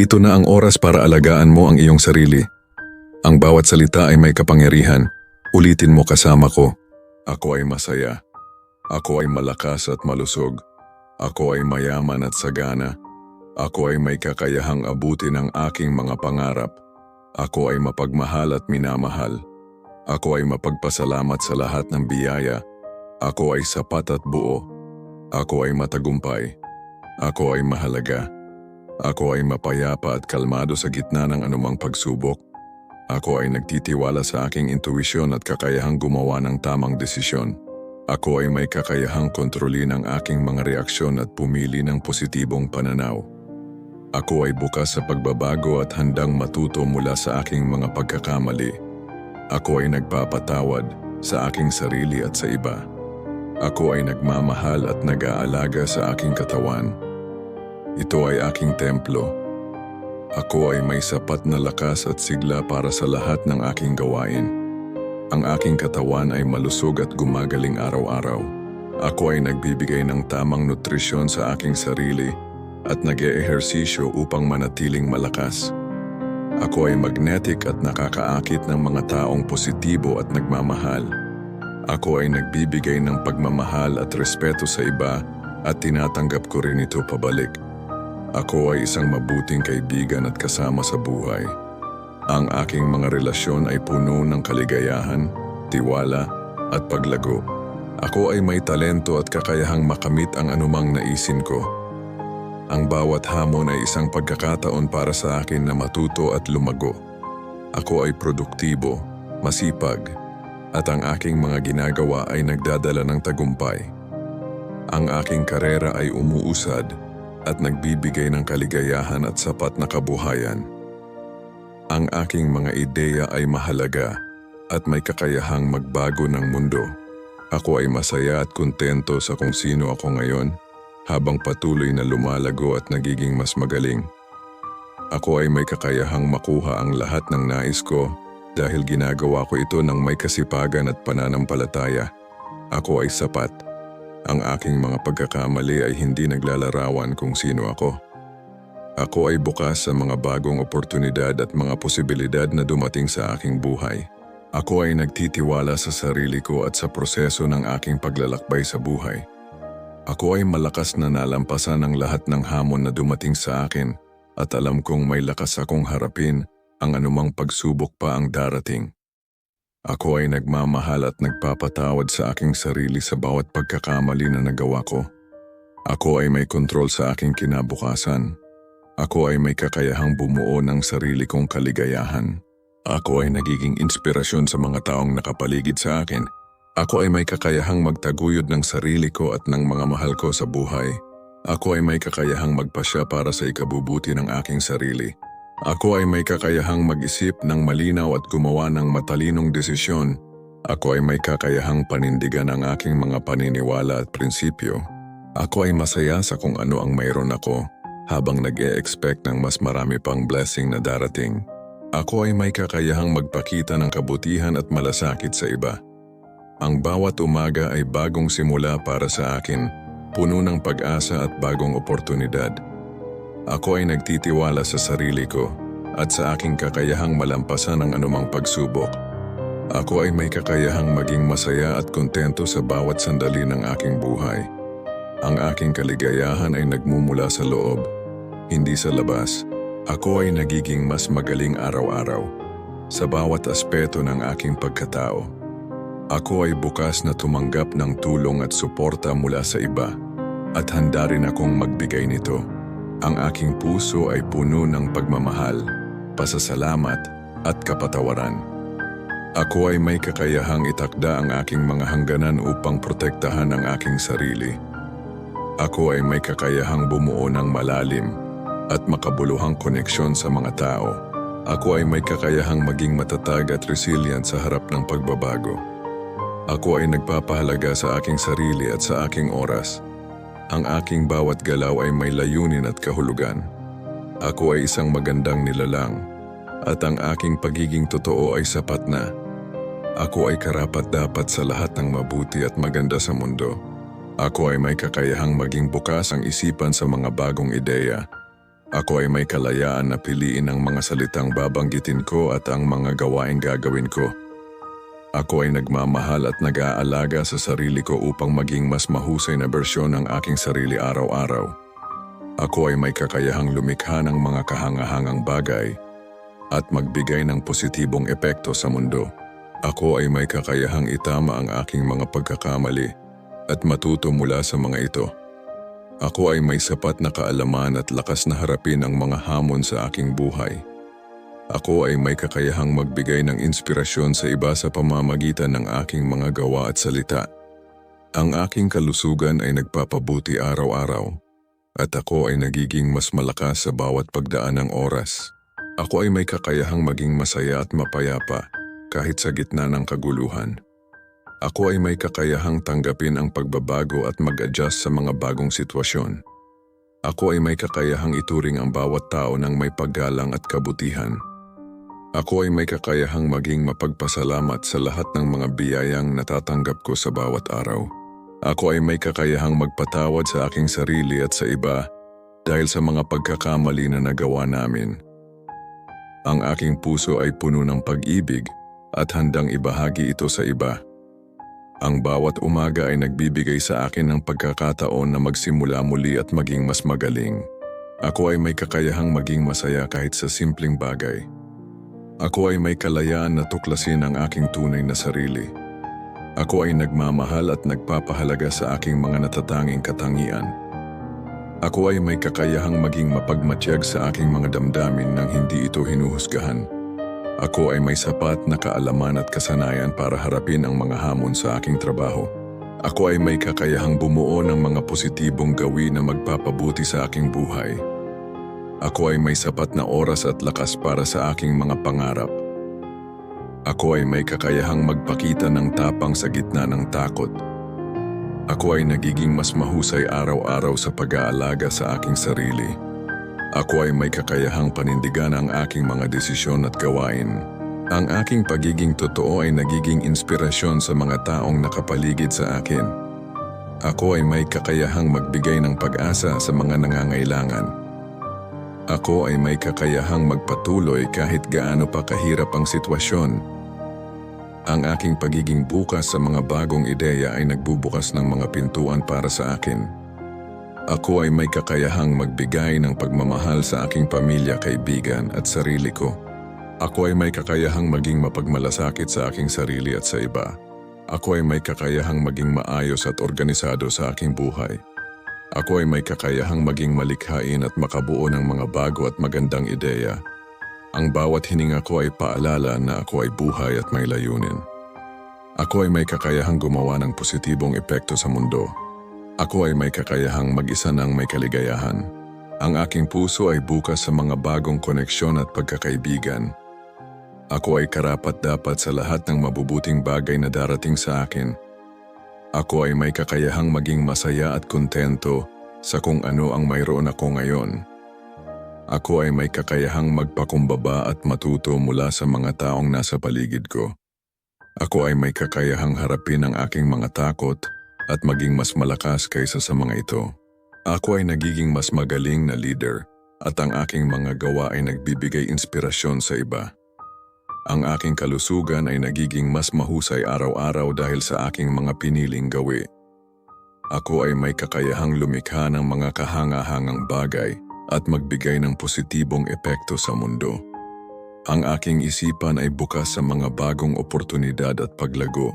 Ito na ang oras para alagaan mo ang iyong sarili. Ang bawat salita ay may kapangyarihan. Ulitin mo kasama ko. Ako ay masaya. Ako ay malakas at malusog. Ako ay mayaman at sagana. Ako ay may kakayahang abutin ang aking mga pangarap. Ako ay mapagmahal at minamahal. Ako ay mapagpasalamat sa lahat ng biyaya. Ako ay sapat at buo. Ako ay matagumpay. Ako ay mahalaga. Ako ay mapayapa at kalmado sa gitna ng anumang pagsubok. Ako ay nagtitiwala sa aking intuwisyon at kakayahang gumawa ng tamang desisyon. Ako ay may kakayahang kontrolin ang aking mga reaksyon at pumili ng positibong pananaw. Ako ay bukas sa pagbabago at handang matuto mula sa aking mga pagkakamali. Ako ay nagpapatawad sa aking sarili at sa iba. Ako ay nagmamahal at nag-aalaga sa aking katawan. Ito ay aking templo. Ako ay may sapat na lakas at sigla para sa lahat ng aking gawain. Ang aking katawan ay malusog at gumagaling araw-araw. Ako ay nagbibigay ng tamang nutrisyon sa aking sarili at nag-eehersisyo upang manatiling malakas. Ako ay magnetic at nakakaakit ng mga taong positibo at nagmamahal. Ako ay nagbibigay ng pagmamahal at respeto sa iba at tinatanggap ko rin ito pabalik. Ako ay isang mabuting kaibigan at kasama sa buhay. Ang aking mga relasyon ay puno ng kaligayahan, tiwala at paglago. Ako ay may talento at kakayahang makamit ang anumang naisin ko. Ang bawat hamon ay isang pagkakataon para sa akin na matuto at lumago. Ako ay produktibo, masipag, at ang aking mga ginagawa ay nagdadala ng tagumpay. Ang aking karera ay umuusad at nagbibigay ng kaligayahan at sapat na kabuhayan. Ang aking mga ideya ay mahalaga at may kakayahang magbago ng mundo. Ako ay masaya at kontento sa kung sino ako ngayon habang patuloy na lumalago at nagiging mas magaling. Ako ay may kakayahang makuha ang lahat ng nais ko dahil ginagawa ko ito ng may kasipagan at pananampalataya. Ako ay sapat. Ang aking mga pagkakamali ay hindi naglalarawan kung sino ako. Ako ay bukas sa mga bagong oportunidad at mga posibilidad na dumating sa aking buhay. Ako ay nagtitiwala sa sarili ko at sa proseso ng aking paglalakbay sa buhay. Ako ay malakas na nalampasan ang lahat ng hamon na dumating sa akin at alam kong may lakas akong harapin ang anumang pagsubok pa ang darating. Ako ay nagmamahal at nagpapatawad sa aking sarili sa bawat pagkakamali na nagawa ko. Ako ay may kontrol sa aking kinabukasan. Ako ay may kakayahang bumuo ng sarili kong kaligayahan. Ako ay nagiging inspirasyon sa mga taong nakapaligid sa akin. Ako ay may kakayahang magtaguyod ng sarili ko at ng mga mahal ko sa buhay. Ako ay may kakayahang magpasya para sa ikabubuti ng aking sarili. Ako ay may kakayahang mag-isip ng malinaw at gumawa ng matalinong desisyon. Ako ay may kakayahang panindigan ang aking mga paniniwala at prinsipyo. Ako ay masaya sa kung ano ang mayroon ako habang nag-e-expect ng mas marami pang blessing na darating. Ako ay may kakayahang magpakita ng kabutihan at malasakit sa iba. Ang bawat umaga ay bagong simula para sa akin, puno ng pag-asa at bagong oportunidad. Ako ay nagtitiwala sa sarili ko at sa aking kakayahang malampasan ang anumang pagsubok. Ako ay may kakayahang maging masaya at kontento sa bawat sandali ng aking buhay. Ang aking kaligayahan ay nagmumula sa loob, hindi sa labas. Ako ay nagiging mas magaling araw-araw sa bawat aspeto ng aking pagkatao. Ako ay bukas na tumanggap ng tulong at suporta mula sa iba at handa rin akong magbigay nito. Ang aking puso ay puno ng pagmamahal, pasasalamat at kapatawaran. Ako ay may kakayahang itakda ang aking mga hangganan upang protektahan ang aking sarili. Ako ay may kakayahang bumuo ng malalim at makabuluhang koneksyon sa mga tao. Ako ay may kakayahang maging matatag at resilient sa harap ng pagbabago. Ako ay nagpapahalaga sa aking sarili at sa aking oras. Ang aking bawat galaw ay may layunin at kahulugan. Ako ay isang magandang nilalang at ang aking pagiging totoo ay sapat na. Ako ay karapat-dapat sa lahat ng mabuti at maganda sa mundo. Ako ay may kakayahang maging bukas ang isipan sa mga bagong ideya. Ako ay may kalayaan na piliin ang mga salitang babanggitin ko at ang mga gawaing gagawin ko. Ako ay nagmamahal at nag-aalaga sa sarili ko upang maging mas mahusay na bersyon ng aking sarili araw-araw. Ako ay may kakayahang lumikha ng mga kahangahangang bagay at magbigay ng positibong epekto sa mundo. Ako ay may kakayahang itama ang aking mga pagkakamali at matuto mula sa mga ito. Ako ay may sapat na kaalaman at lakas na harapin ang mga hamon sa aking buhay. Ako ay may kakayahang magbigay ng inspirasyon sa iba sa pamamagitan ng aking mga gawa at salita. Ang aking kalusugan ay nagpapabuti araw-araw at ako ay nagiging mas malakas sa bawat pagdaan ng oras. Ako ay may kakayahang maging masaya at mapayapa kahit sa gitna ng kaguluhan. Ako ay may kakayahang tanggapin ang pagbabago at mag-adjust sa mga bagong sitwasyon. Ako ay may kakayahang ituring ang bawat tao ng may paggalang at kabutihan. Ako ay may kakayahang maging mapagpasalamat sa lahat ng mga biyayang natatanggap ko sa bawat araw. Ako ay may kakayahang magpatawad sa aking sarili at sa iba dahil sa mga pagkakamali na nagawa namin. Ang aking puso ay puno ng pag-ibig at handang ibahagi ito sa iba. Ang bawat umaga ay nagbibigay sa akin ng pagkakataon na magsimula muli at maging mas magaling. Ako ay may kakayahang maging masaya kahit sa simpleng bagay. Ako ay may kalayaan na tuklasin ang aking tunay na sarili. Ako ay nagmamahal at nagpapahalaga sa aking mga natatanging katangian. Ako ay may kakayahang maging mapagmatyag sa aking mga damdamin nang hindi ito hinuhusgahan. Ako ay may sapat na kaalaman at kasanayan para harapin ang mga hamon sa aking trabaho. Ako ay may kakayahang bumuo ng mga positibong gawin na magpapabuti sa aking buhay. Ako ay may sapat na oras at lakas para sa aking mga pangarap. Ako ay may kakayahang magpakita ng tapang sa gitna ng takot. Ako ay nagiging mas mahusay araw-araw sa pag-aalaga sa aking sarili. Ako ay may kakayahang panindigan ang aking mga desisyon at gawain. Ang aking pagiging totoo ay nagiging inspirasyon sa mga taong nakapaligid sa akin. Ako ay may kakayahang magbigay ng pag-asa sa mga nangangailangan. Ako ay may kakayahang magpatuloy kahit gaano pa kahirap ang sitwasyon. Ang aking pagiging bukas sa mga bagong ideya ay nagbubukas ng mga pintuan para sa akin. Ako ay may kakayahang magbigay ng pagmamahal sa aking pamilya, kaibigan at sarili ko. Ako ay may kakayahang maging mapagmalasakit sa aking sarili at sa iba. Ako ay may kakayahang maging maayos at organisado sa aking buhay. Ako ay may kakayahang maging malikhain at makabuo ng mga bago at magandang ideya. Ang bawat hininga ko ay paalala na ako ay buhay at may layunin. Ako ay may kakayahang gumawa ng positibong epekto sa mundo. Ako ay may kakayahang mag-isa ng may kaligayahan. Ang aking puso ay bukas sa mga bagong koneksyon at pagkakaibigan. Ako ay karapat-dapat sa lahat ng mabubuting bagay na darating sa akin. Ako ay may kakayahang maging masaya at kontento sa kung ano ang mayroon ako ngayon. Ako ay may kakayahang magpakumbaba at matuto mula sa mga taong nasa paligid ko. Ako ay may kakayahang harapin ang aking mga takot at maging mas malakas kaysa sa mga ito. Ako ay nagiging mas magaling na leader at ang aking mga gawa ay nagbibigay inspirasyon sa iba. Ang aking kalusugan ay nagiging mas mahusay araw-araw dahil sa aking mga piniling gawi. Ako ay may kakayahang lumikha ng mga kahangahangang bagay at magbigay ng positibong epekto sa mundo. Ang aking isipan ay bukas sa mga bagong oportunidad at paglago.